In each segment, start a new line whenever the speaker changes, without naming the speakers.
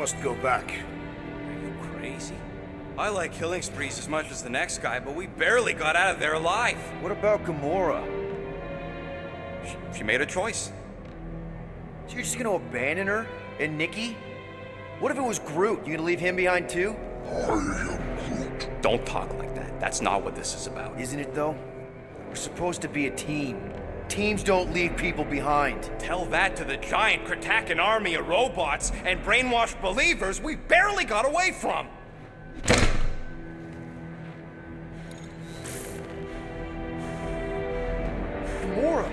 must go back.
Are you crazy? I like killing sprees as much as the next guy, but we barely got out of there alive.
What about Gamora?
She made a choice.
So you're just gonna abandon her? And Nikki? What if it was Groot? You gonna leave him behind too?
Don't talk like that. That's not what this is about.
Isn't it though? We're supposed to be a team. Teams don't leave people behind.
Tell that to the giant Kratakan army of robots and brainwashed believers we barely got away from.
Gamora!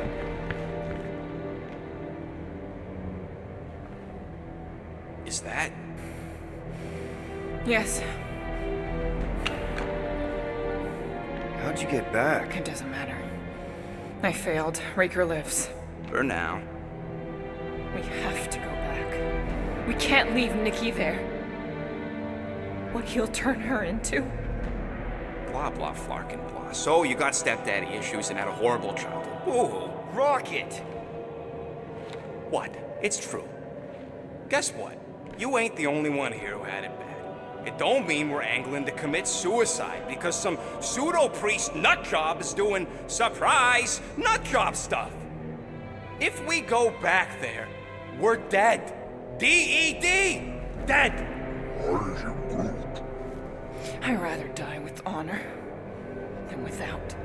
Is that?
Yes,
How'd you get back?
it doesn't matter. I failed. Raker lives.
For now.
We have to go back. We can't leave Nikki there. What he'll turn her into?
Blah, blah, flarkin' blah. So you got stepdaddy issues and had a horrible childhood. Ooh.
Rocket!
What? It's true. Guess what? You ain't the only one here who had it bad. It don't mean we're angling to commit suicide because some pseudo-priest nutjob is doing surprise nutjob stuff. If we go back there, we're dead. D-E-D! Dead!
I'd rather die with honor than without.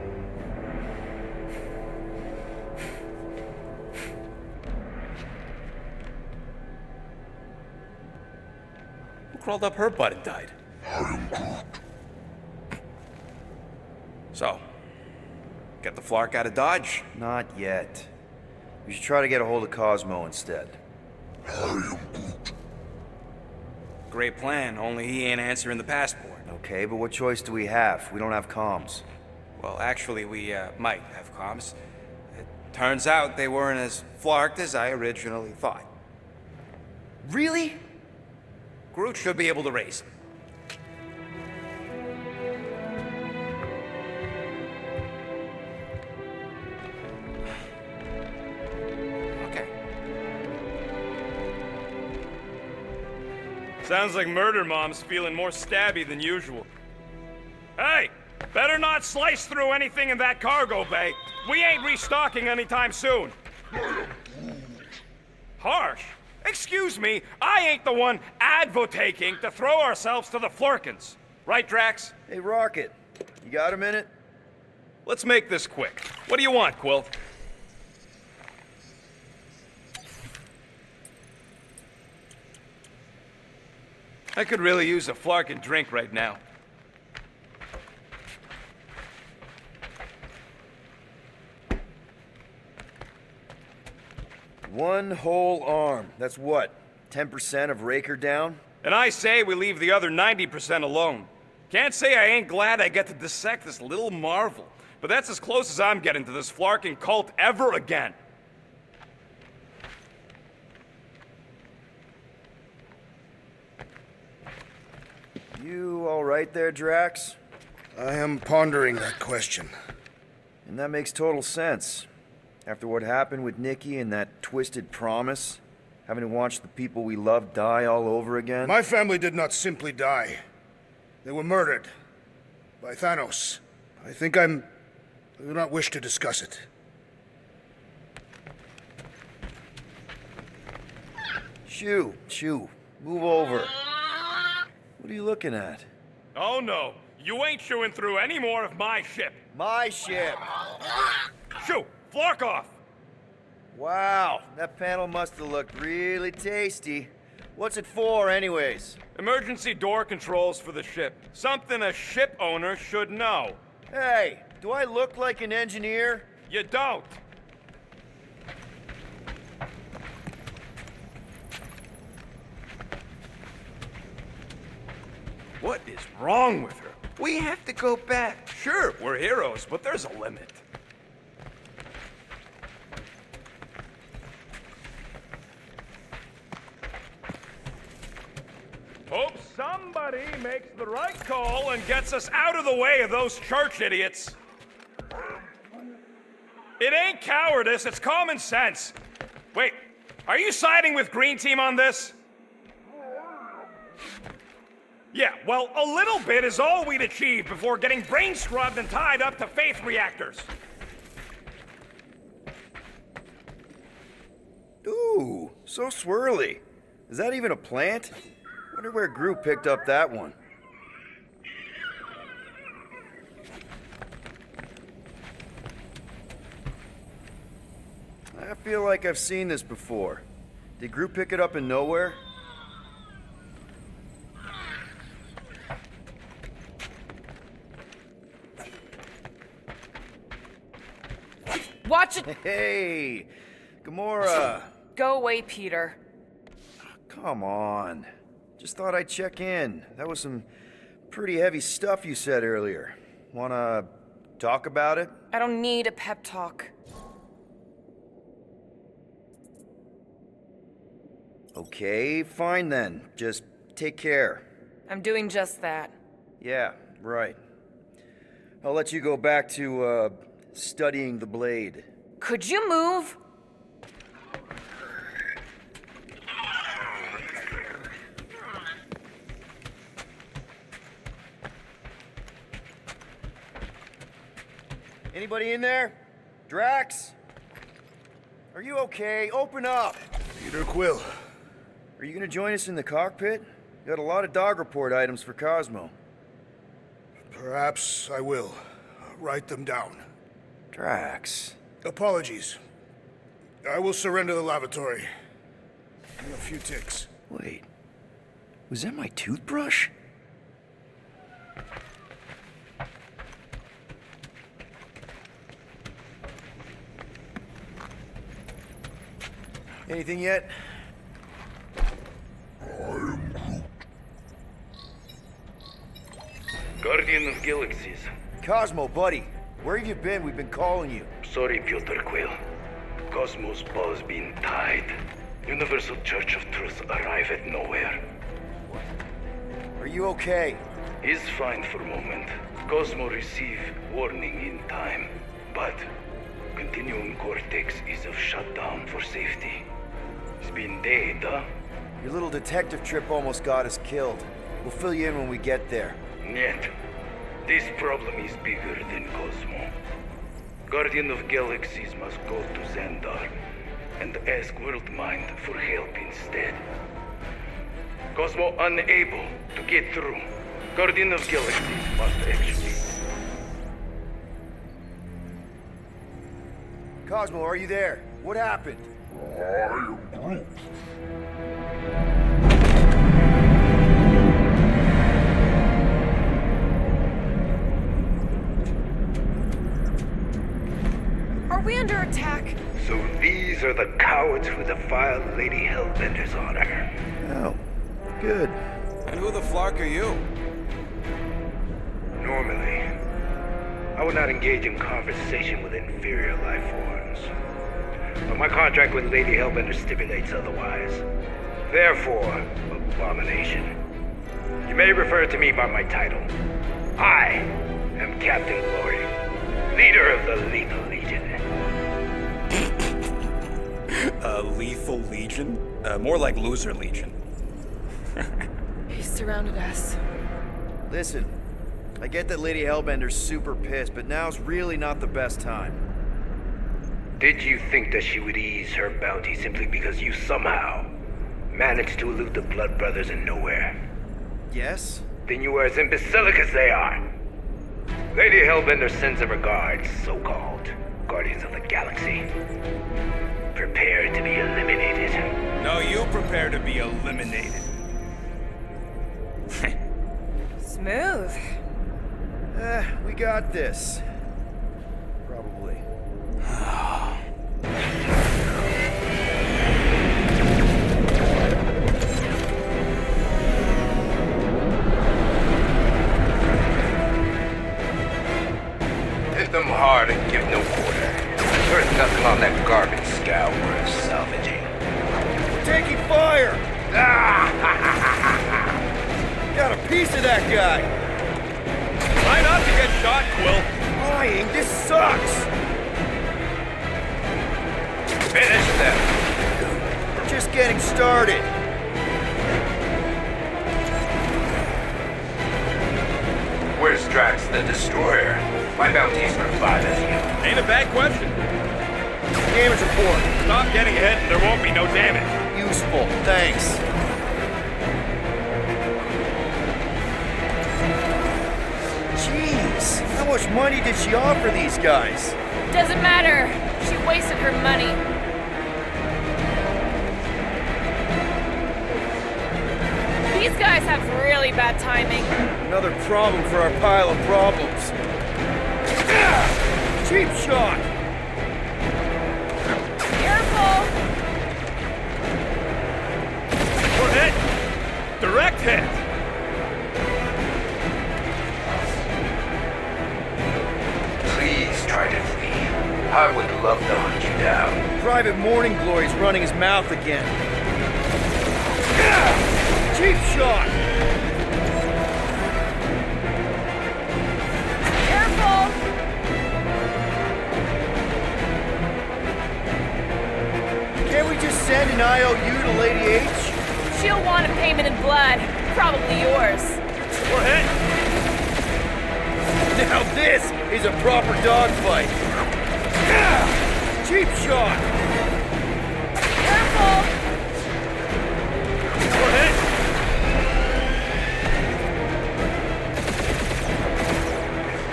Who crawled up her butt and died? So, get the Flark out of Dodge?
Not yet. We should try to get a hold of Cosmo instead.
Great plan, only he ain't answering the passport.
Okay, but what choice do we have? We don't have comms.
Well, actually, we might have comms. It turns out they weren't as flarked as I originally thought.
Really?
Groot should be able to raise them. Okay.
Sounds like Murder Mom's feeling more stabby than usual. Hey, better not slice through anything in that cargo bay. We ain't restocking anytime soon. Harsh. Excuse me, I ain't the one advocating to throw ourselves to the Flurkins. Right, Drax?
Hey, Rocket. You got a minute?
Let's make this quick. What do you want, Quill?
I could really use a Flarkin drink right now.
One whole arm. That's what? 10% of Raker down?
And I say we leave the other 90% alone. Can't say I ain't glad I get to dissect this little marvel, but that's as close as I'm getting to this Flarkin cult ever again.
You all right there, Drax?
I am pondering that question.
And that makes total sense. After what happened with Nikki and that twisted promise, having to watch the people we love die all over again.
My family did not simply die. They were murdered by Thanos. I do not wish to discuss it.
Shoo, move over. What are you looking at?
Oh no, you ain't chewing through any more of my ship.
My ship!
Shoo, Flark off!
Wow, that panel must have looked really tasty. What's it for, anyways?
Emergency door controls for the ship. Something a ship owner should know.
Hey, do I look like an engineer?
You don't.
What is wrong with her? We have to go back. Sure, we're heroes, but there's a limit.
Hope somebody makes the right call and gets us out of the way of those church idiots. It ain't cowardice, it's common sense. Wait, are you siding with Green Team on this? Yeah, well, a little bit is all we'd achieve before getting brain scrubbed and tied up to faith reactors.
Ooh, so swirly. Is that even a plant? Wonder where Gru picked up that one. I feel like I've seen this before. Did Gru pick it up in nowhere?
Watch it!
Hey, Gamora.
Go away, Peter.
Come on. Just thought I'd check in. That was some pretty heavy stuff you said earlier. Wanna talk about it?
I don't need a pep talk.
Okay, fine then. Just take care.
I'm doing just that.
Yeah, right. I'll let you go back to, studying the blade.
Could you move?
Anybody in there? Drax? Are you okay? Open up!
Peter Quill.
Are you gonna join us in the cockpit? Got a lot of dog report items for Cosmo.
Perhaps I will. Write them down.
Drax.
Apologies. I will surrender the lavatory. In a few ticks.
Wait. Was that my toothbrush? Anything yet?
Guardian of Galaxies.
Cosmo, buddy. Where have you been? We've been calling you.
Sorry, Peter Quill. Cosmos ball's been tied. Universal Church of Truth arrive at nowhere.
Are you okay?
Is fine for moment. Cosmo receive warning in time. But continuum cortex is of shutdown for safety. It's been dead, huh?
Your little detective trip almost got us killed. We'll fill you in when we get there.
Yet, this problem is bigger than Cosmo. Guardian of Galaxies must go to Xandar and ask World Mind for help instead. Cosmo unable to get through. Guardian of Galaxies must actually...
Cosmo, are you there? What happened?
Are we under attack?
So these are the cowards who defiled Lady Hellbender's honor.
Oh, good.
And who the flark are you?
Normally, I would not engage in conversation with inferior life forms. But my contract with Lady Hellbender stipulates otherwise. Therefore, abomination. You may refer to me by my title. I am Captain Glory, leader of the Lethal Legion.
Lethal Legion? More like Loser Legion.
He surrounded us.
Listen, I get that Lady Hellbender's super pissed, but now's really not the best time.
Did you think that she would ease her bounty simply because you somehow managed to elude the Blood Brothers in nowhere?
Yes?
Then you are as imbecilic as they are. Lady Hellbender sends her regards, so-called Guardians of the Galaxy. Prepare to be eliminated.
No, you prepare to be eliminated.
Smooth.
We got this. Probably.
Hit them hard and give no quarter. There's nothing on that garbage scow worth salvaging.
We're taking fire! Got a piece of that guy!
Try not to get shot, Quill.
Lying, this sucks!
Finish them!
We're just getting started.
Drax the Destroyer? My bounty's for 5 of you.
Ain't a bad question.
Damage report.
Stop getting hit and there won't be no damage.
Useful. Thanks. Jeez, how much money did she offer these guys?
Doesn't matter. She wasted her money. These guys have really bad timing.
Another problem for our pile of problems. Cheap shot!
Careful!
We're hit. Direct hit.
Please try to flee. I would love to hunt you down.
Private Morning Glory's running his mouth again. Cheap shot!
Careful!
Can't we just send an IOU to Lady H?
She'll want a payment in blood. Probably yours.
We're hit.
Now this is a proper dogfight. Cheap shot!
Careful!
We're hit.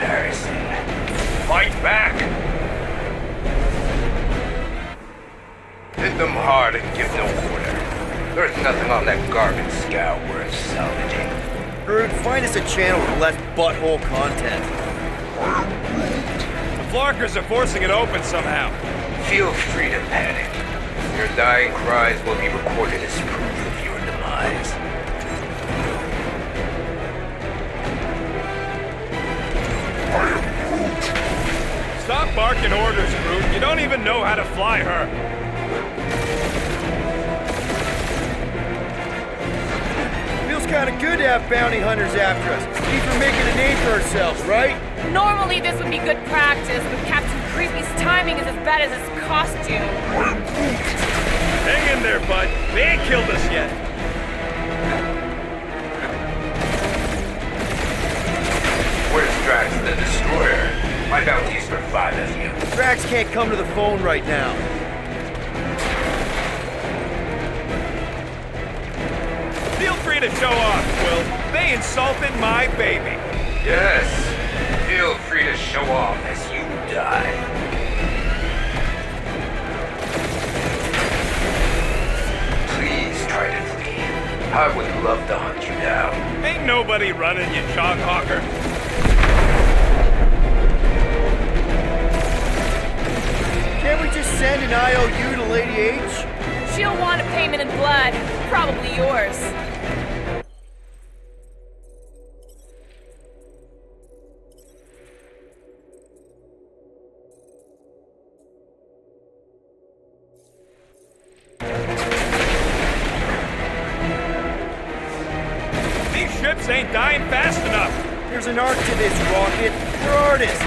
Embarrassing. Fight back! Hit them hard and give no quarter. There's nothing on that garbage scow worth salvaging.
Groot, find us a channel with less butthole content.
The Flarkers are forcing it open somehow.
Feel free to panic. Your dying cries will be recorded as proof of your demise.
Stop barking orders, Groot. You don't even know how to fly her.
Feels kind of good to have bounty hunters after us. Keep her making a name for ourselves, right?
Normally this would be good practice, but Captain Creepy's timing is as bad as his costume.
Hang in there, bud. They ain't killed us yet.
Where's Drax the Destroyer? My bounty's for 5 of you.
Drax can't come to the phone right now.
Feel free to show off, Quill. They insulted my baby.
Yes. Feel free to show off as you die. Please try to flee. I would love to hunt you down.
Ain't nobody running, you chalk hawker.
Can't we just send an IOU to Lady H?
She'll want a payment in blood. Probably yours.
These ships ain't dying fast enough.
There's an art to this, Rocket. We're artists.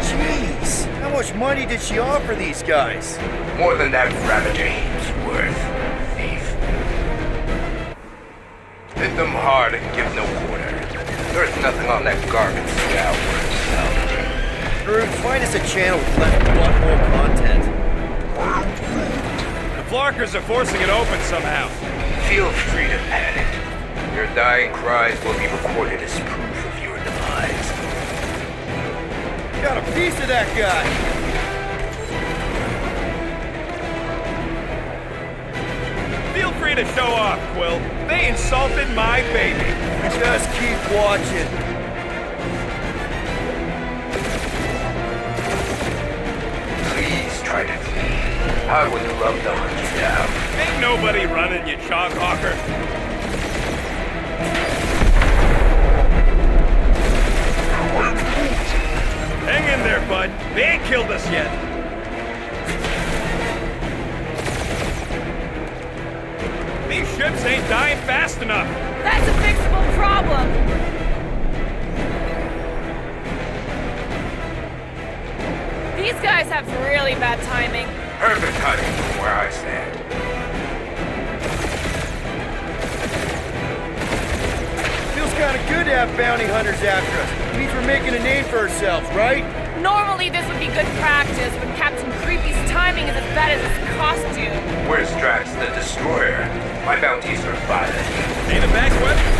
Jeez, how much money did she offer these guys?
More than that Ravager heap's worth, thief. Hit them hard and give no quarter. There's nothing on that garbage scow worth salvaging.
Groot, find us a channel with less butthole content.
The Flarkers are forcing it open somehow.
Feel free to panic. Your dying cries will be recorded as proof of your demise.
Got a piece of that guy.
Feel free to show off, Quill. They insulted my baby.
Just keep watching.
Please try to flee. I would love to hunt you down.
Ain't nobody running, you chalk hawker. Hang in there, bud. They ain't killed us yet. These ships ain't dying fast enough.
That's a fixable problem. These guys have really bad timing.
Perfect timing from where I stand.
kind of good to have bounty hunters after us. It means we're making a name for ourselves, right?
Normally this would be good practice, but Captain Creepy's timing is as bad as his costume.
Where's Drax the Destroyer? My bounties are violent.
Ain't a bad question.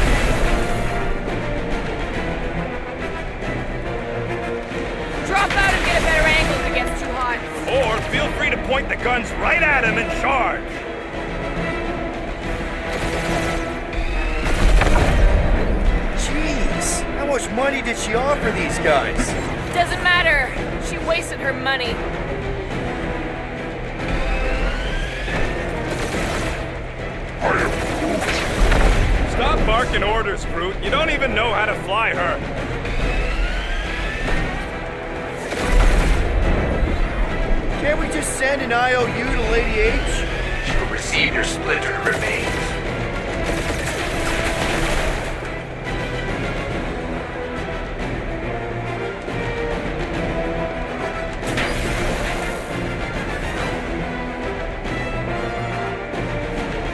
Drop out and get a better angle if it gets too hot.
Or feel free to point the guns right at him and charge.
Jeez, how much money did she offer these guys?
Doesn't matter. She wasted her money.
Stop barking orders, Brute. You don't even know how to fly her.
Can't we just send an IOU to Lady H?
She'll receive your splintered remains.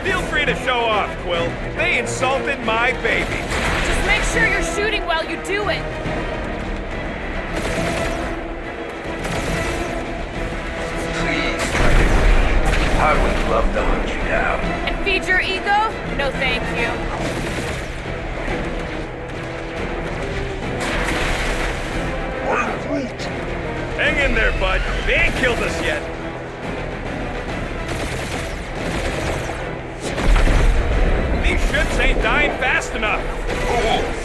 Feel free to show off, Quill. They insulted my baby.
Just make sure you're shooting while you do it.
Please try to leave. I would love to hunt you down.
And feed your ego? No thank you.
Hang in there, bud. They ain't killed us yet. These ships ain't dying fast enough.
Fools!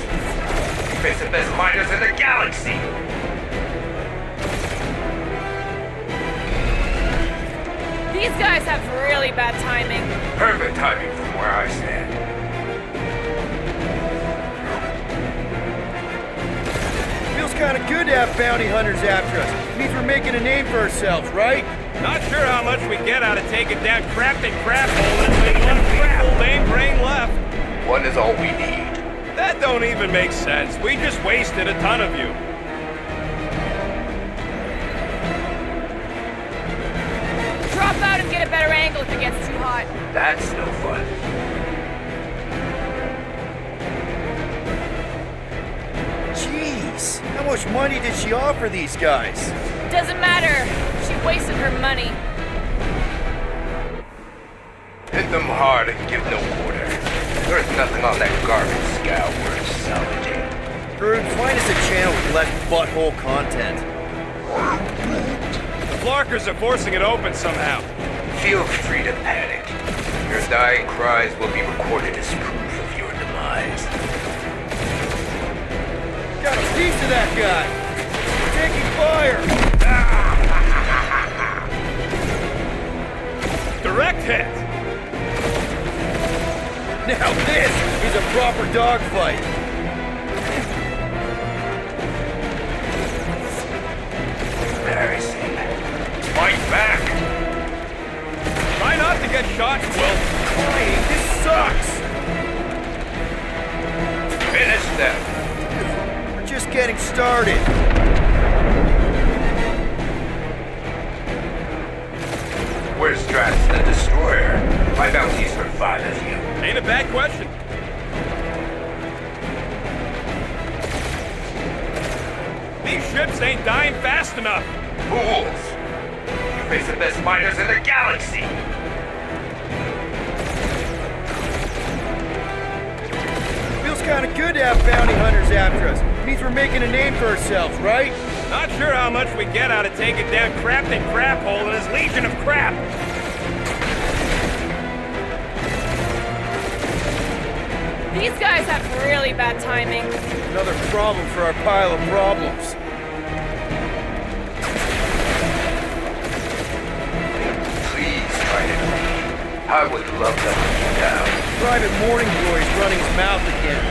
You face the best miners in the galaxy!
These guys have really bad timing.
Perfect timing from where I stand.
Feels kind of good to have bounty hunters after us. It means we're making a name for ourselves, right?
Not sure how much we get out of taking down Crafting Crap Hole and leaving one full lame brain left.
One is all we need.
That don't even make sense. We just wasted a ton of you.
Drop out and get a better angle if it gets too hot.
That's no fun.
Jeez, how much money did she offer these guys?
Doesn't matter. She wasted her money.
Hit them hard and give no quarter. There's nothing on that garbage scow worth salvaging.
Groot, find us a channel with less butthole content.
The Flarkers are forcing it open somehow.
Feel free to panic. Your dying cries will be recorded as proof of your demise.
Got a piece of that guy. Taking fire.
Direct hit.
Now this is a proper dogfight.
Embarrassing. Fight back!
Try not to get shot, Quill.
Flying, this sucks.
Finish them!
We're just getting started.
Where's Drax the Destroyer? My bounties are 5 of you.
Ain't a bad question. These ships ain't dying fast enough.
Fools! You face the best miners in the galaxy!
Feels kind of good to have bounty hunters after us. It means we're making a name for ourselves, right?
Not sure how much we get out of taking down Crafting Crap Hole and his legion of crap.
These guys have really bad timing.
Another problem for our pile of problems.
Please try to leave. I would love to hunt you down.
Private Morning Glory's running his mouth again.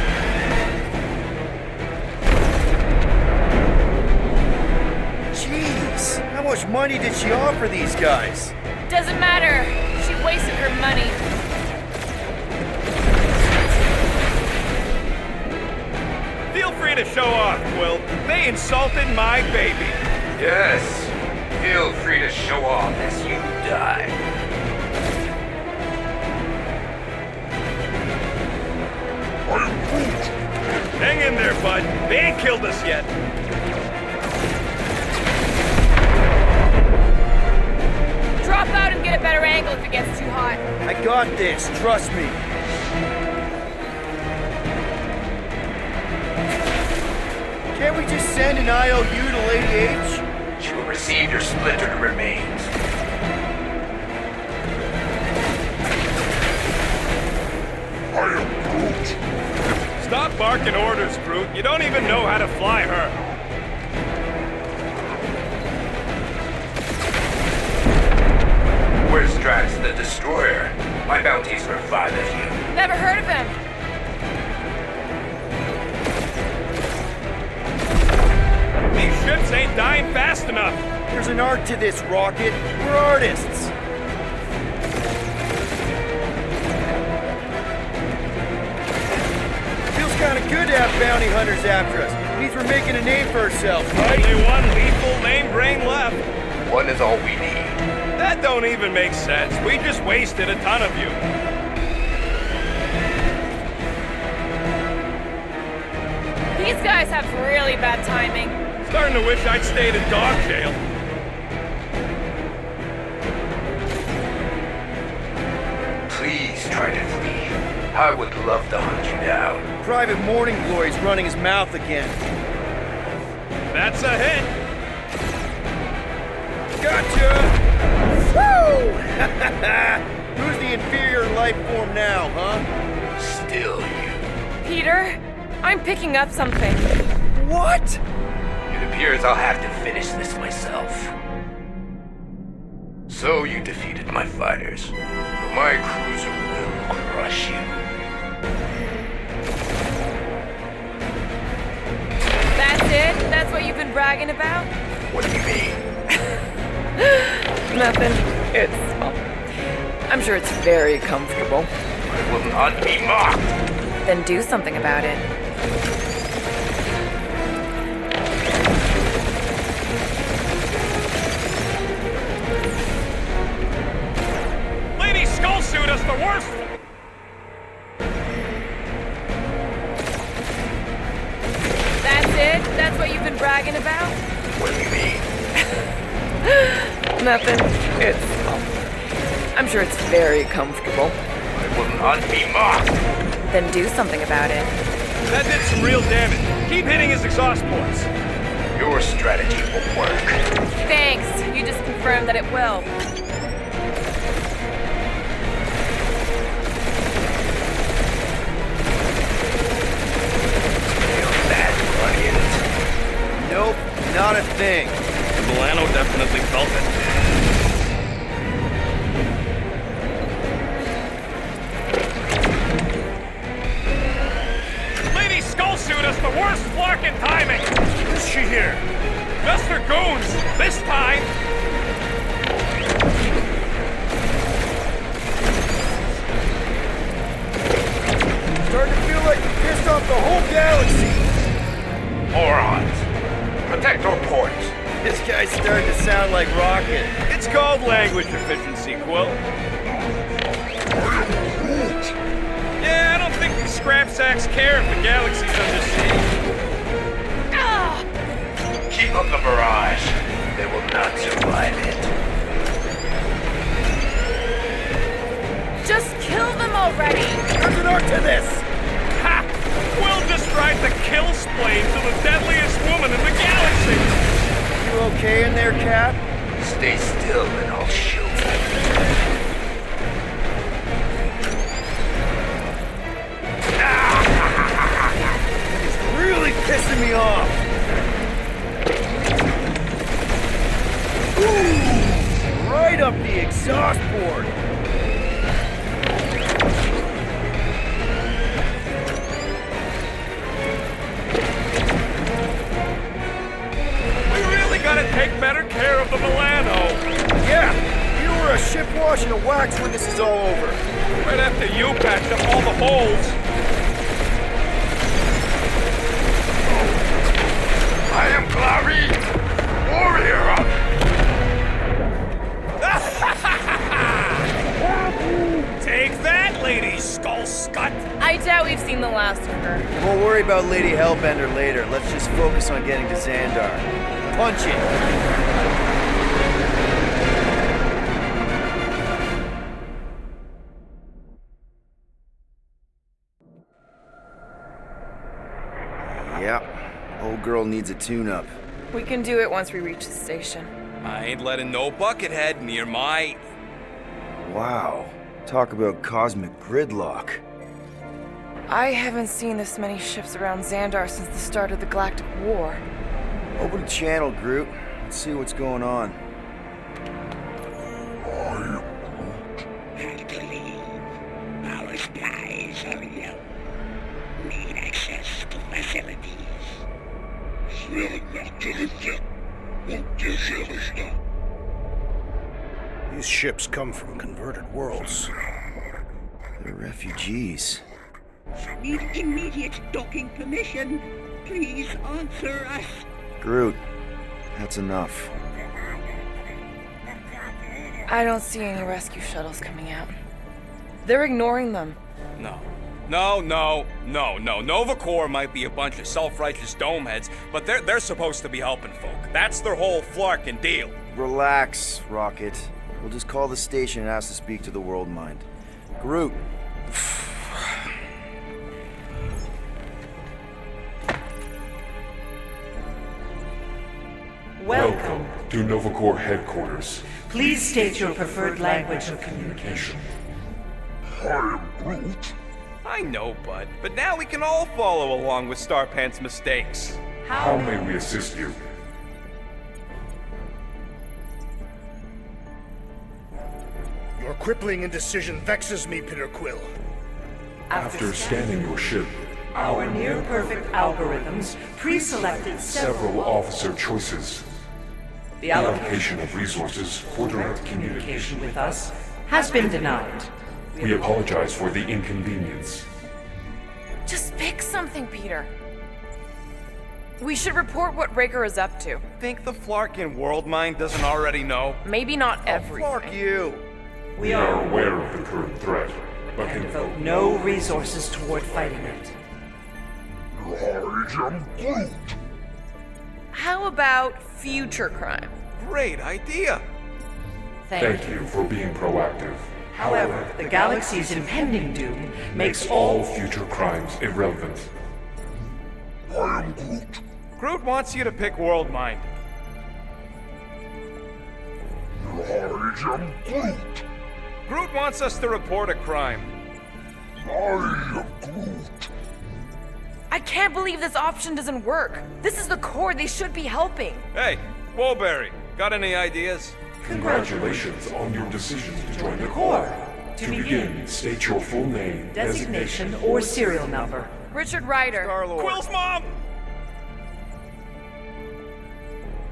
Jeez, how much money did she offer these guys?
Doesn't matter. She wasted her money.
Feel free to show off, Quill. They insulted my baby.
Yes. Feel free to show off as you die.
bud. They ain't killed us yet.
Drop out and get a better angle if it gets too hot.
I got this, trust me. Can't we just send an IOU to Lady H?
She will receive your splintered remains.
I am Groot.
Stop barking orders, Groot. You don't even know how to fly her.
Where's Drax the Destroyer? My bounty's for 5 of you.
Never heard of him.
These ships ain't dying fast enough.
There's an art to this, Rocket. We're artists. Feels kind of good to have bounty hunters after us. Means we're making a name for ourselves, right?
Only one lethal lame brain left.
One is all we need.
That don't even make sense. We just wasted a ton of you.
These guys have really bad timing.
Starting to wish I'd stayed in dog jail.
Please try to flee. I would love to hunt you down.
Private Morning Glory's running his mouth again.
That's a hit.
Gotcha! Woo! Who's the inferior life form now, huh?
Still you.
Peter, I'm picking up something.
What?
It appears I'll have to finish this myself. So you defeated my fighters, but my cruiser will crush you.
That's it? That's what you've been bragging about?
What do you mean?
Nothing. I'm sure it's very comfortable.
I will not be mocked.
Then do something about it.
Lady Skullsuit is the worst.
That's it? That's what you've been bragging about?
What do you mean?
Nothing. I'm sure it's very comfortable.
I will not be mocked.
Then do something about it.
That did some real damage. Keep hitting his exhaust ports.
Your strategy will work.
Thanks. You just confirmed that it will.
Feel that, Guardians?
Nope, not a thing.
Milano definitely felt it. Lady Skullsuit has the worst flocking timing.
Is she here?
Just her goons, this time.
Starting to feel like we pissed off the whole galaxy.
Morons. Protect our ports.
This guy's starting to sound like Rocket.
It's called language efficiency, Quill. Yeah, I don't think the scrap sacks care if the galaxy's under siege.
Keep up the barrage. They will not survive it.
Just kill them already!
There's an art to this.
Ha! Quill just tried to kill Splane to the deadliest woman in the galaxy!
You okay in there, Cap?
Stay still and I'll show you.
It's really pissing me off. Ooh, right up the exhaust port.
We really gotta take better care of the Milano.
Yeah, you were a ship wash and a wax when this is all over.
Right after you patched up all the holes.
I am Clary, warrior.
Take that, Lady Skullscut.
I doubt we've seen the last of her.
Won't worry about about Lady Hellbender later. Let's just focus on getting to Xandar. Punch it! Yeah, old girl needs a tune-up.
We can do it once we reach the station.
I ain't letting no buckethead near my...
Wow, talk about cosmic gridlock.
I haven't seen this many ships around Xandar since the start of the Galactic War.
Open the channel, Groot. Let's see what's going on.
Have to leave. Our skies are yellow. Need access to facilities.
These ships come from converted worlds.
They're refugees.
Need immediate docking permission. Please answer us.
Groot, that's enough.
I don't see any rescue shuttles coming out. They're ignoring them.
No. Nova Corps might be a bunch of self-righteous domeheads, but they're supposed to be helping folk. That's their whole flarkin' deal.
Relax, Rocket. We'll just call the station and ask to speak to the World Mind. Groot.
Welcome to Nova Corps headquarters.
Please state your preferred language of communication.
I know, bud, but now we can all follow along with Starpant's mistakes.
How may we assist you?
Your crippling indecision vexes me, Peter Quill.
After scanning your ship,
Our near-perfect algorithms pre-selected
several officer choices.
The
The allocation of resources for direct
communication with us has been denied.
We apologize for the inconvenience.
Just pick something, Peter. We should report what Raker is up to.
Think the Flarkin World Mind doesn't already know?
Maybe not everything.
Fuck you!
We are aware of the current threat, but
And
can
devote no resources toward fighting it.
How about future crime?
Great idea.
thank you for being proactive.
However, the galaxy's impending doom makes
All future crimes irrelevant.
Groot wants you to pick World Mind. Groot wants us to report a crime.
I can't believe this option doesn't work. This is the Corps. They should be helping.
Hey, Woolberry, got any ideas?
Congratulations on your decision to join the
Corps.
Corps. To begin, state your full name,
designation or serial number.
Richard Ryder.
Quill's mom!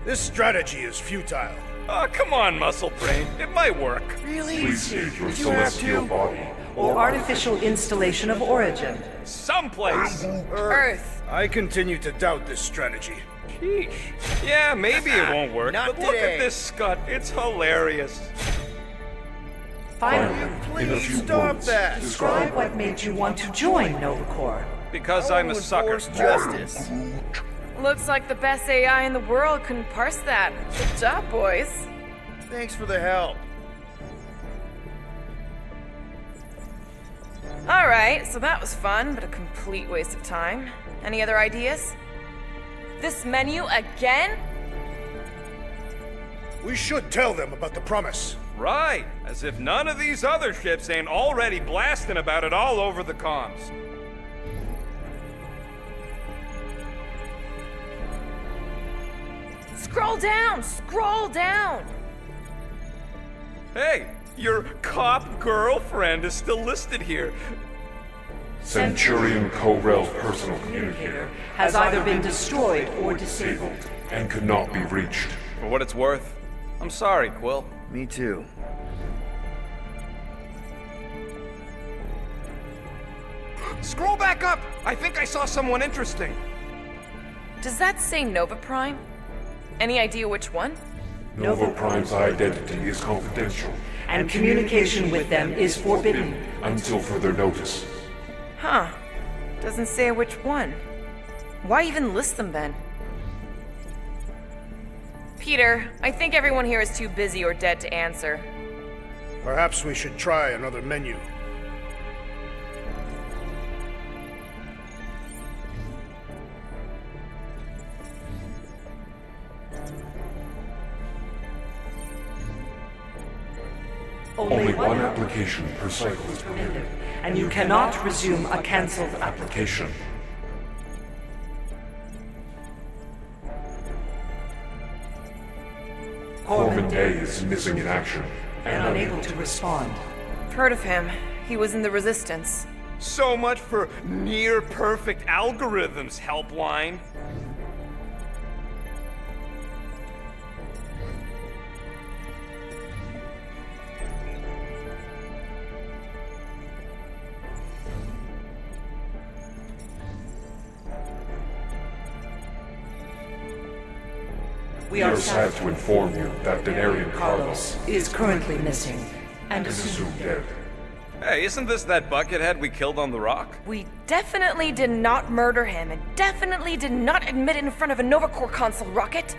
This strategy is futile.
Oh, come on, Muscle Brain. It might work.
Please state your celestial body
Or artificial installation of origin.
Someplace.
Earth.
I continue to doubt this strategy.
Sheesh. Yeah, maybe it won't work,
Not
but look
today.
at this scut. It's hilarious.
Finally,
in a few
stop
words.
that.
describe what made you want to join Nova Corps.
Because I'm a sucker.
Enforce justice.
Looks like the best AI in the world couldn't parse that. Good job, boys.
Thanks for the help.
Alright, so that was fun, but a complete waste of time. Any other ideas? This menu again?
We should tell them about the promise.
Right. As if none of these other ships ain't already blasting about it all over the comms.
Scroll down! Scroll down!
Hey, your cop girlfriend is still listed here.
Centurion Co-Rel's personal communicator
Has either been destroyed or disabled.
and could not be reached.
For what it's worth, I'm sorry, Quill.
Me too.
Scroll back up! I think I saw someone interesting.
Does that say Nova Prime? Any idea which one?
Nova Prime's identity is confidential
And communication with them is forbidden.
until further notice.
Huh. Doesn't say which one. Why even list them then? Peter, I think everyone here is too busy or dead to answer.
Perhaps we should try another menu.
Only one application per cycle is permitted,
and you cannot resume a cancelled
application. Corbin Day is missing in action
and unable to respond.
Heard of him. He was in the Resistance.
So much for near-perfect algorithms, helpline.
We are sad to inform you that Denarian Carlos
is currently missing and
is assumed dead.
Hey, isn't this that buckethead we killed on the rock?
We definitely did not murder him, and definitely did not admit it in front of a Nova Corps console rocket.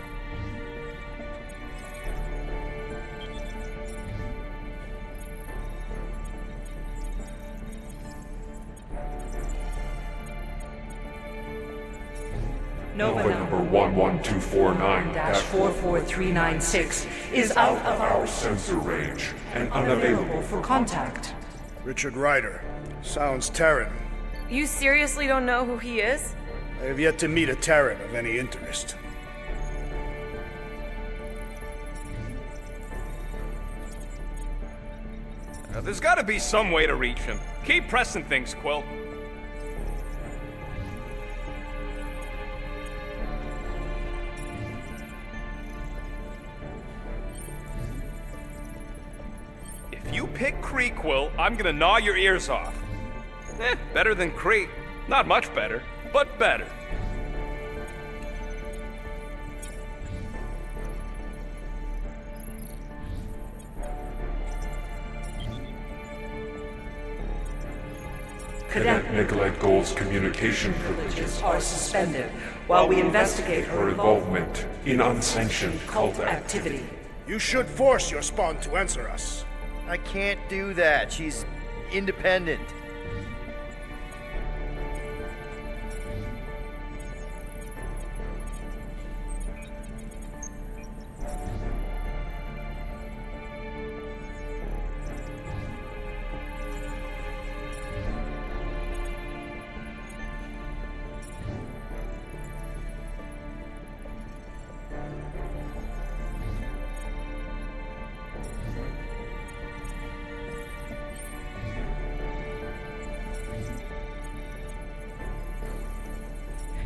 Nova number 11249-44396
is out of
our sensor range and unavailable
for contact.
Richard Ryder. Sounds Terran.
You seriously don't know who he is?
I have yet to meet a Terran of any interest.
There's gotta be some way to reach him. Keep pressing things, Quill. If you pick Kree, Quill, I'm gonna gnaw your ears off. Better than Kree. Not much better, but better.
Cadet Nicolette Gold's communication privileges
are suspended while we investigate
her involvement in unsanctioned cult
activity.
You should force your spawn to answer us.
I can't do that. She's independent.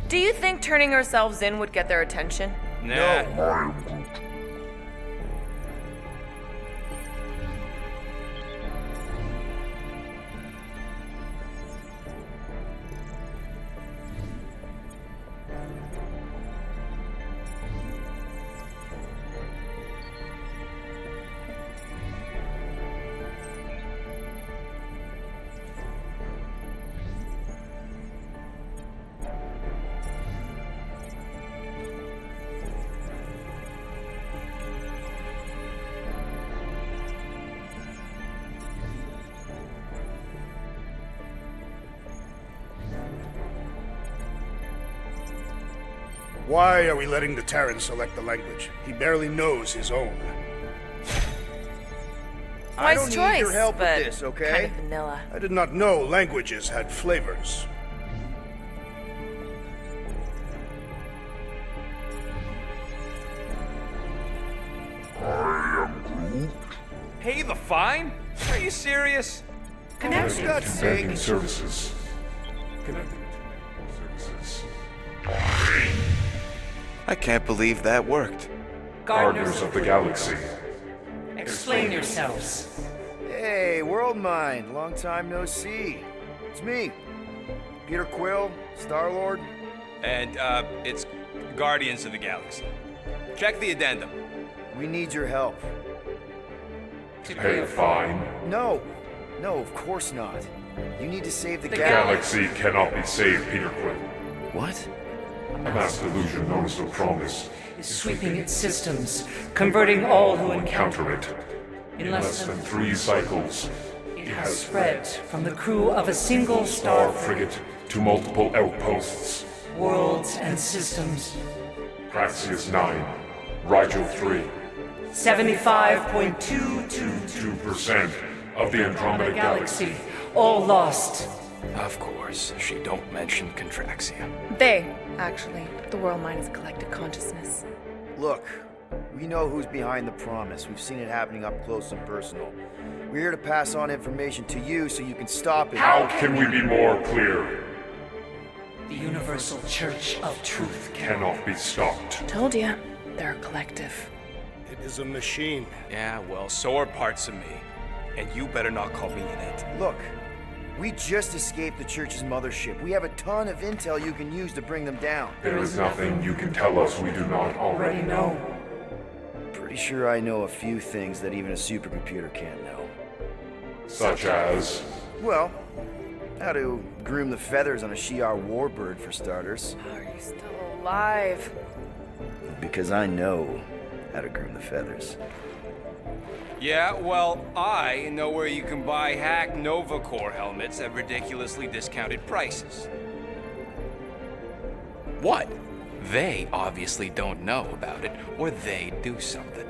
Do you think turning ourselves in would get their attention?
Nah.
No. Why are we letting the Terran select the language? He barely knows his own.
I don't
Wise
need
choice,
your help with
but
this, okay?
kind of vanilla.
I did not know languages had flavors.
Pay the fine? Are you serious?
For God's sake.
Banking services. Connecting to services.
I can't believe that worked.
Gardeners of the Galaxy.
Explain yourselves.
Hey, World Mind. Long time no see. It's me. Peter Quill, Star-Lord.
And, it's Guardians of the Galaxy. Check the addendum.
We need your help.
Pay a fine.
No. No, of course not. You need to save the
Galaxy cannot be saved, Peter Quill.
What?
A mass delusion known as the Promise
is sweeping its systems, converting all who encounter
encounter it.
In less than
3 cycles,
it has spread from the crew of a single
star
star
frigate to multiple outposts.
worlds and systems.
Praxius 9, Rigel 3,
75.222
2% of the Andromeda Galaxy.
galaxy, all lost.
Of course, she don't mention Contraxia.
They, actually. The world mind is collective consciousness.
Look, we know who's behind the Promise. We've seen it happening up close and personal. We're here to pass on information to you so you can stop it.
How can we be more clear?
The Universal Church of Truth
Cannot be stopped.
Told ya, they're a collective.
It is a machine.
Yeah, well, so are parts of me. And you better not call me in it.
Look, we just escaped the Church's mothership. We have a ton of intel you can use to bring them down.
There is nothing you can tell us we do not already know.
Pretty sure I know a few things that even a supercomputer can't know.
Such as...
Well, how to groom the feathers on a Shi'ar warbird, for starters.
How are you still alive?
Because I know how to groom the feathers.
Yeah, well, I know where you can buy hack Nova Core helmets at ridiculously discounted prices. What? They obviously don't know about it, or they do something.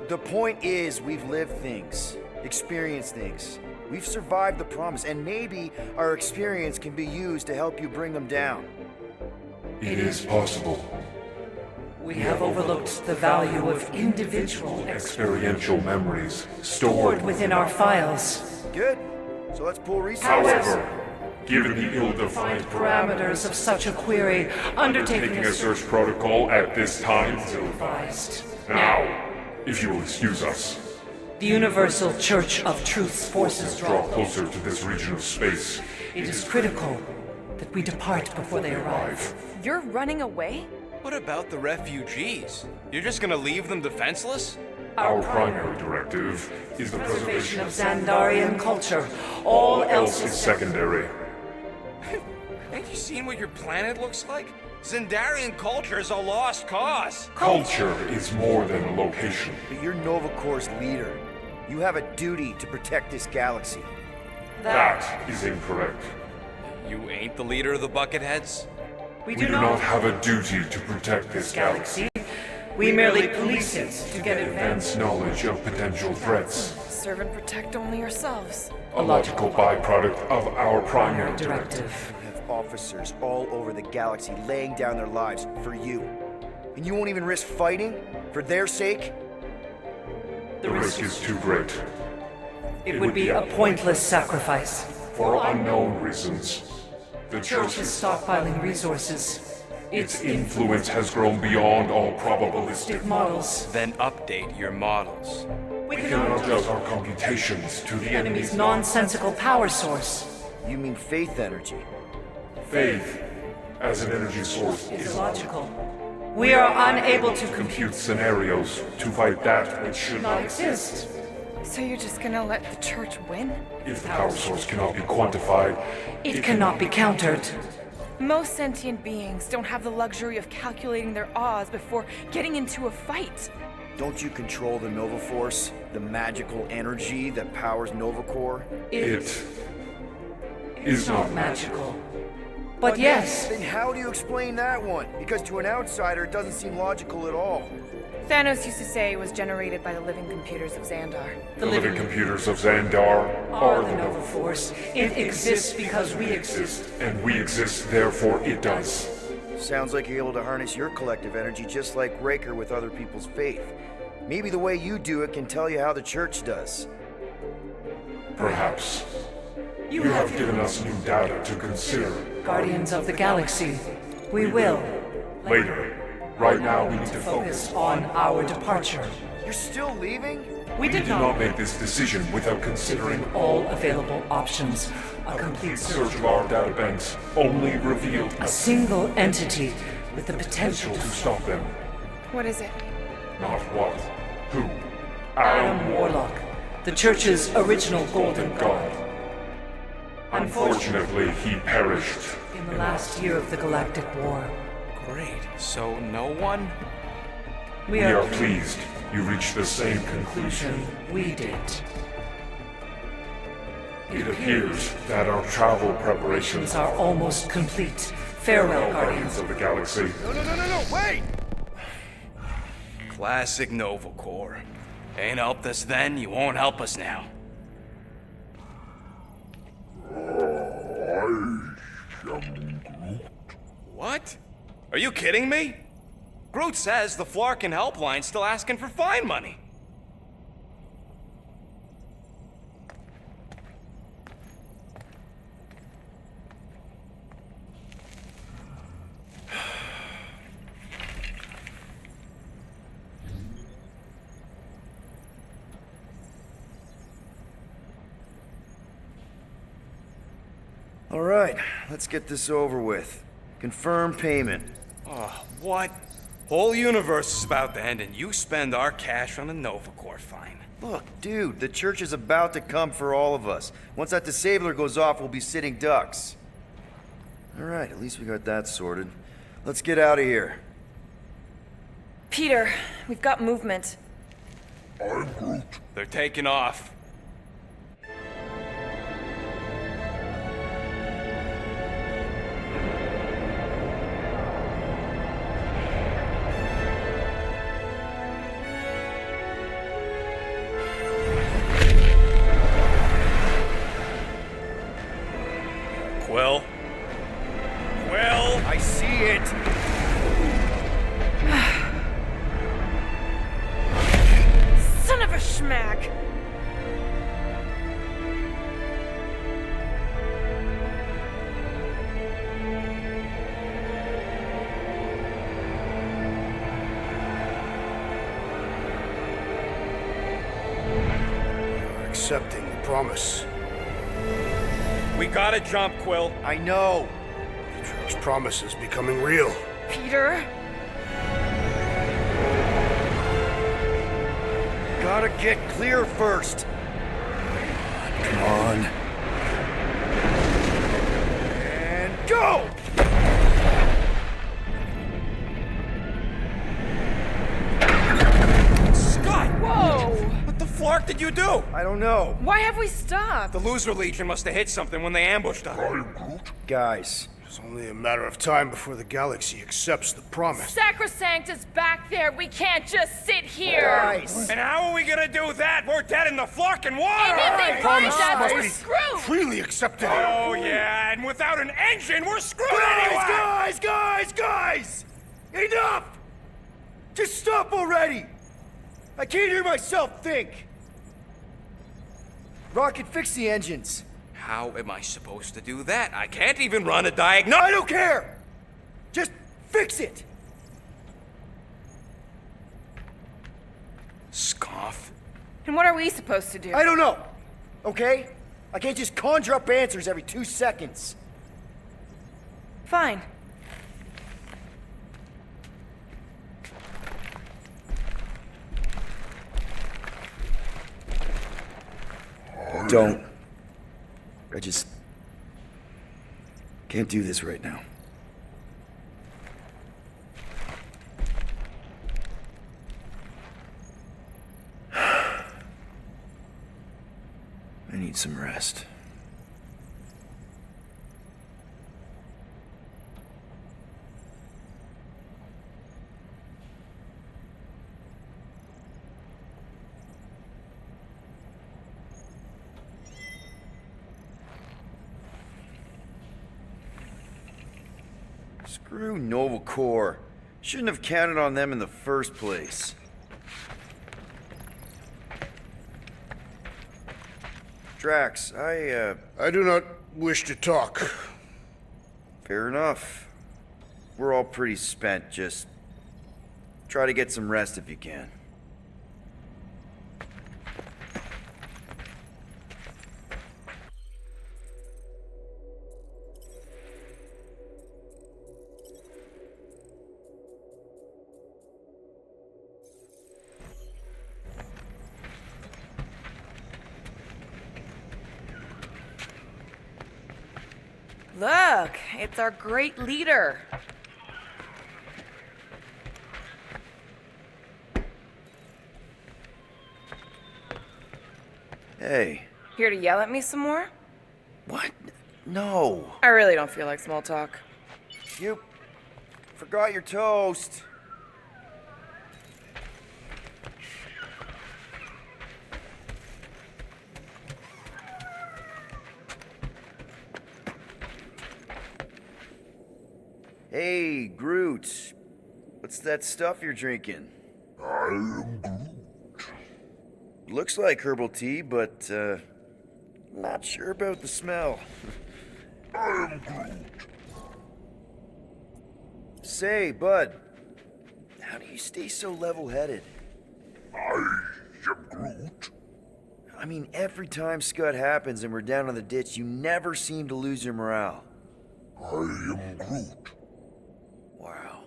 The point is, we've lived things, experienced things. We've survived the Promise, and maybe our experience can be used to help you bring them down.
It is possible.
We have overlooked the value of individual
Experiential memories
stored within our files.
Good. So let's pull resources.
However, given the ill-defined
Parameters of such a query, undertaking
taking a search protocol at this time.
advised.
Now, if you will excuse us,
The Universal Church of Truth's forces
draw
draw.
closer to this region of space.
It is critical that we depart before they arrive.
You're running away?
What about the refugees? You're just gonna leave them defenseless?
Our primary directive is the preservation
Of
of
Xandarian culture. All else
is
is
secondary.
Ain't you seen what your planet looks like? Xandarian culture is a lost cause.
Culture is more than a location.
But you're Nova Corps' leader. You have a duty to protect this galaxy.
That is incorrect.
You ain't the leader of the Bucketheads?
We
We do not have a duty to protect this galaxy.
We merely police it to get
Advance knowledge of potential threats.
Serve and protect only yourselves.
A logical byproduct of our primary
directive.
You have officers all over the galaxy laying down their lives for you. And you won't even risk fighting? For their sake?
The risk is too great.
It would be a pointless sacrifice.
For unknown reasons, the
Church
Church
is stockpiling resources.
its influence has grown beyond all probabilistic.
Models.
Then update your models.
We
We
can
cannot
adjust
adjust our computations to the
enemy's
enemy's
nonsensical power source.
You mean faith energy?
faith as an energy source
Is
is
illogical. We are unable to
compute scenarios to fight that which should
not
not
exist.
So you're just gonna let the church win?
If the power source cannot be quantified,
It cannot be countered.
Most sentient beings don't have the luxury of calculating their odds before getting into a fight.
Don't you control the Nova Force? The magical energy that powers Nova Corps?
it is not
Magical. But yes,
Then how do you explain that one? Because to an outsider, it doesn't seem logical at all.
Thanos used to say it was generated by the living computers of Xandar.
the living computers of Xandar
are the Nova Force. It exists because we exist.
and we exist, therefore it does.
Sounds like you're able to harness your collective energy just like Raker with other people's faith. Maybe the way you do it can tell you how the church does.
Perhaps. You have given us new data to consider.
Guardians of the Galaxy. We will
Later. Right now, we need to
focus
focus.
on our departure.
You're still leaving?
We
We
did
did not
not
make this decision without considering
all available options. A complete search.
search of our databanks only revealed
A single entity with the potential
to
to
stop them.
What is it?
Not what, who.
Adam Warlock, the Church's original golden god. A
Unfortunately, he perished.
In the last year of the Galactic War.
Great. So no one?
We are pleased you reached the same conclusion.
We did.
It appears that our travel preparations
Are almost complete. Farewell, Guardians.
Guardians of the Galaxy.
No, wait!
Classic Nova Corps. Ain't helped us then, you won't help us now. What? Are you kidding me? Groot says the Flarkin helpline's still asking for fine money.
All right, let's get this over with. Confirm payment.
Oh, what? Whole universe is about to end and you spend our cash on a Nova Corps fine.
Look, dude, the church is about to come for all of us. Once that disabler goes off, we'll be sitting ducks. All right, at least we got that sorted. Let's get out of here.
Peter, we've got movement.
They're taking off. Quill?
I see it!
Son of a schmack!
You're accepting the promise.
We gotta jump, Quill.
I know!
Peter's promise is becoming real.
Peter?
Gotta get clear first!
Come on.
And go!
Scott!
Whoa!
What the flark did you do?
I don't know.
Why have we stopped?
The Loser Legion must have hit something when they ambushed us.
Guys,
It's only a matter of time before the galaxy accepts the promise.
Sacrosanct is back there. We can't just sit here.
guys!
And how are we gonna do that? We're dead in the flarkin' water!
And if they find
Promise
us,
must
we're
be
screwed.
freely accepted.
Oh yeah, and without an engine, we're screwed anyway!
Guys! Enough! Just stop already! I can't hear myself think! Rocket, fix the engines.
How am I supposed to do that? I can't even run a
I
diagnosis.
don't care! Just fix it!
Scoff.
And what are we supposed to do?
I don't know, okay? I can't just conjure up answers every 2 seconds.
Fine.
Don't. I just can't do this right now. I need some rest. Screw Nova Corps. Shouldn't have counted on them in the first place. Drax,
I do not wish to talk.
Fair enough. We're all pretty spent, just try to get some rest if you can.
Look, it's our great leader.
Hey.
Here to yell at me some more?
What? No.
I really don't feel like small talk.
You forgot your toast. Hey, Groot. What's that stuff you're drinking?
I am Groot.
Looks like herbal tea, but, not sure about the smell.
I am Groot.
Say, bud, how do you stay so level-headed?
I am Groot.
I mean, every time Scud happens and we're down in the ditch, you never seem to lose your morale.
I am Groot.
Wow.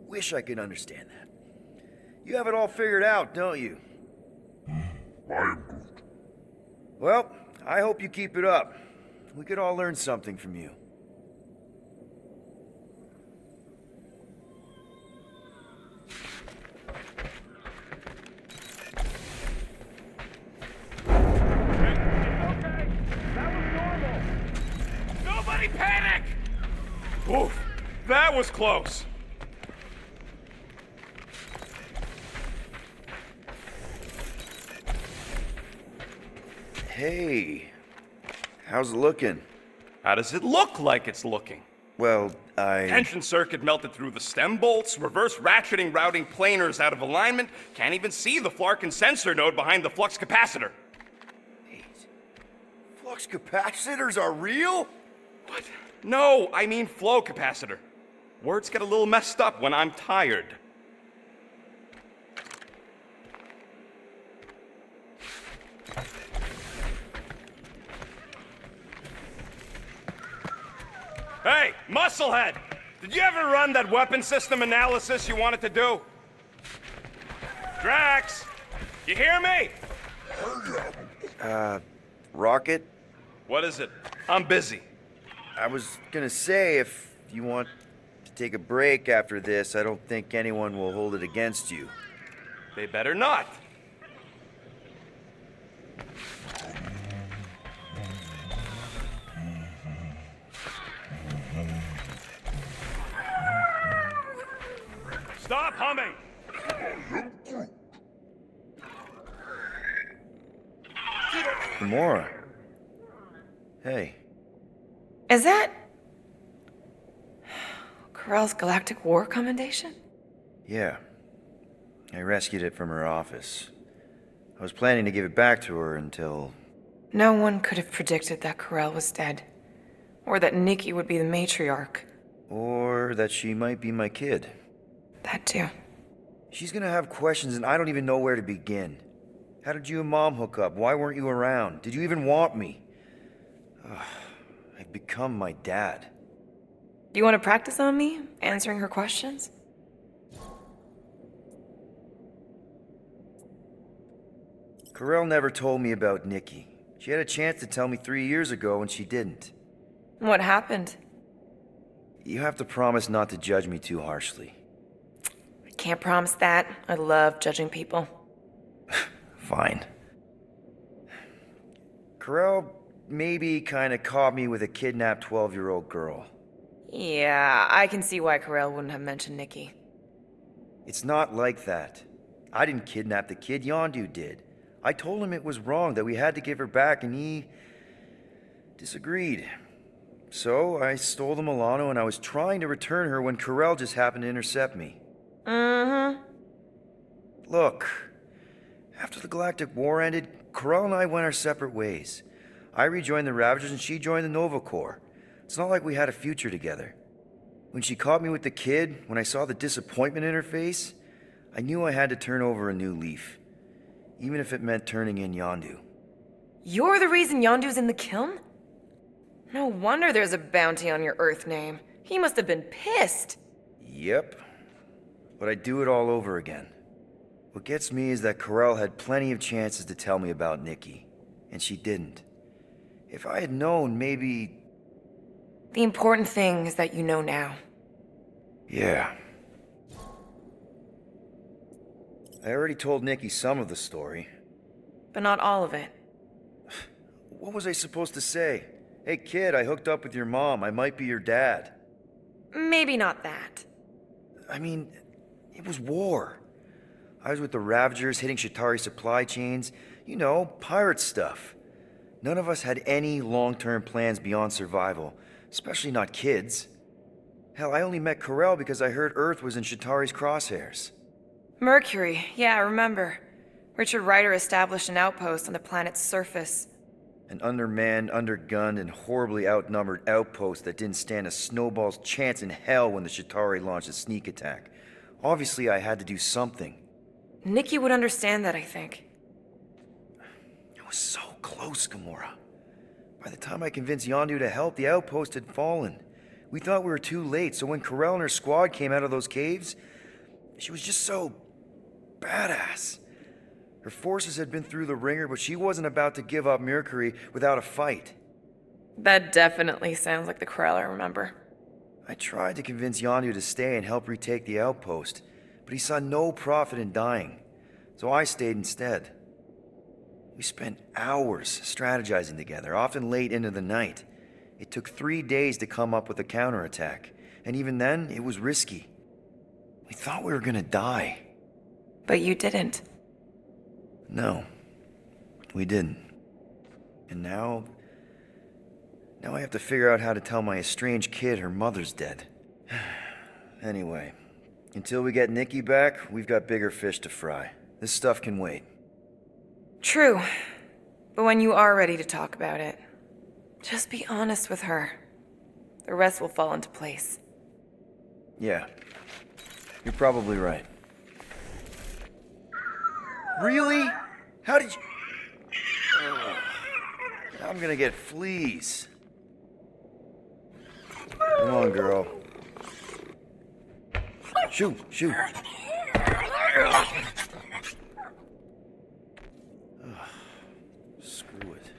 Wish I could understand that. You have it all figured out, don't you?
I am Groot.
Well, I hope you keep it up. We could all learn something from you.
Nobody panic! Oof, that was close.
Hey, how's it looking?
How does it look like it's looking?
Well,
Tension circuit melted through the stem bolts, reverse ratcheting routing planers out of alignment, can't even see the Flarkin sensor node behind the flux capacitor.
Wait. Flux capacitors are real?
What? No, I mean flow capacitor. Words get a little messed up when I'm tired. Hey, Musclehead! Did you ever run that weapon system analysis you wanted to do? Drax! You hear me?
Rocket?
What is it? I'm busy.
I was gonna say, if you want to take a break after this, I don't think anyone will hold it against you.
They better not. Stop humming!
Gamora. Hey.
Is that Corell's Galactic War Commendation?
Yeah. I rescued it from her office. I was planning to give it back to her until...
No one could have predicted that Corell was dead. Or that Nikki would be the matriarch.
Or that she might be my kid.
That too.
She's gonna have questions and I don't even know where to begin. How did you and Mom hook up? Why weren't you around? Did you even want me? I've become my dad.
Do you want to practice on me, answering her questions?
Corell never told me about Nikki. She had a chance to tell me 3 years ago and she didn't.
What happened?
You have to promise not to judge me too harshly.
I can't promise that. I love judging people.
Fine. Corell maybe kinda caught me with a kidnapped 12-year-old girl.
Yeah, I can see why Corell wouldn't have mentioned Nikki.
It's not like that. I didn't kidnap the kid, Yondu did. I told him it was wrong, that we had to give her back, and he disagreed. So I stole the Milano and I was trying to return her when Corell just happened to intercept me.
Mm-hmm.
Look, after the Galactic War ended, Corell and I went our separate ways. I rejoined the Ravagers and she joined the Nova Corps. It's not like we had a future together. When she caught me with the kid, when I saw the disappointment in her face, I knew I had to turn over a new leaf. Even if it meant turning in Yondu.
You're the reason Yondu's in the kiln? No wonder there's a bounty on your Earth name. He must have been pissed.
Yep. But I'd do it all over again. What gets me is that Corell had plenty of chances to tell me about Nikki, and she didn't. If I had known, maybe...
The important thing is that you know now.
Yeah. I already told Nikki some of the story.
But not all of it.
What was I supposed to say? Hey kid, I hooked up with your mom. I might be your dad.
Maybe not that.
I mean, it was war. I was with the Ravagers hitting Shatari supply chains. You know, pirate stuff. None of us had any long-term plans beyond survival, especially not kids. Hell, I only met Corell because I heard Earth was in Shatari's crosshairs.
Mercury, yeah, I remember. Richard Ryder established an outpost on the planet's surface.
An undermanned, undergunned, and horribly outnumbered outpost that didn't stand a snowball's chance in hell when the Shatari launched a sneak attack. Obviously, I had to do something.
Nikki would understand that, I think.
It was so close, Gamora. By the time I convinced Yondu to help, the outpost had fallen. We thought we were too late, so when Corell and her squad came out of those caves, she was just so badass. Her forces had been through the ringer, but she wasn't about to give up Mercury without a fight.
That definitely sounds like the Corell I remember.
I tried to convince Yondu to stay and help retake the outpost, but he saw no profit in dying, so I stayed instead. We spent hours strategizing together, often late into the night. It took 3 days to come up with a counterattack, and even then, it was risky. We thought we were gonna die.
But you didn't.
No, we didn't. And now I have to figure out how to tell my estranged kid her mother's dead. Anyway, until we get Nikki back, we've got bigger fish to fry. This stuff can wait.
True. But when you are ready to talk about it, just be honest with her. The rest will fall into place.
Yeah, you're probably right. Really? How did you... Ugh. Now I'm gonna get fleas. Come on, girl. Shoot, shoot. Ugh. Screw it.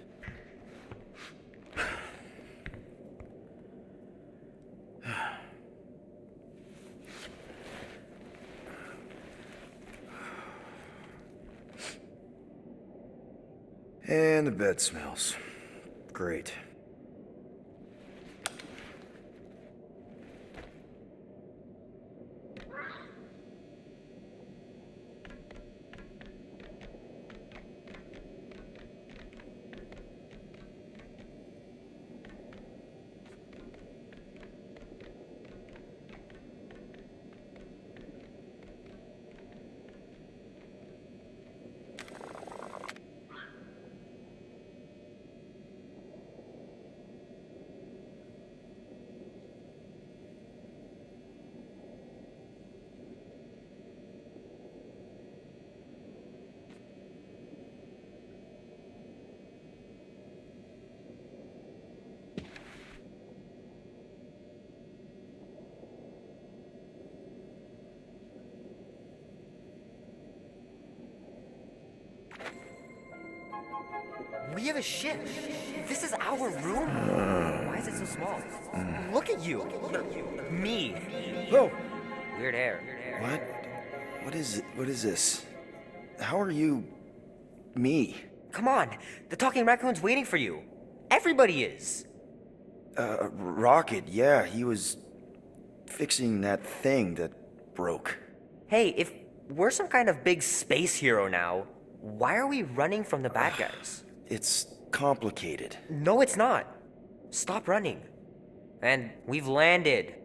And the bed smells. Great.
We have a ship. This is our room? Why is it so small? Look at you. Me.
Whoa!
Weird hair.
What? What is it? What is this? How are you... me?
Come on. The talking raccoon's waiting for you. Everybody is.
Rocket, yeah, he was fixing that thing that broke.
Hey, if we're some kind of big space hero now, why are we running from the bad guys?
It's complicated.
No, it's not. Stop running. And we've landed.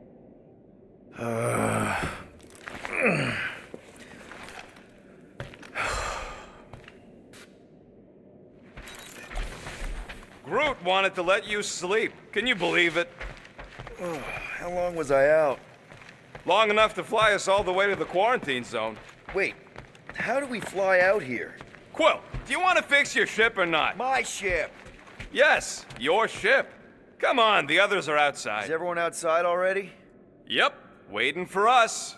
Groot wanted to let you sleep. Can you believe it?
How long was I out?
Long enough to fly us all the way to the quarantine zone.
Wait, how do we fly out here?
Quill, do you want to fix your ship or not?
My ship!
Yes, your ship. Come on, the others are outside.
Is everyone outside already?
Yep, waiting for us.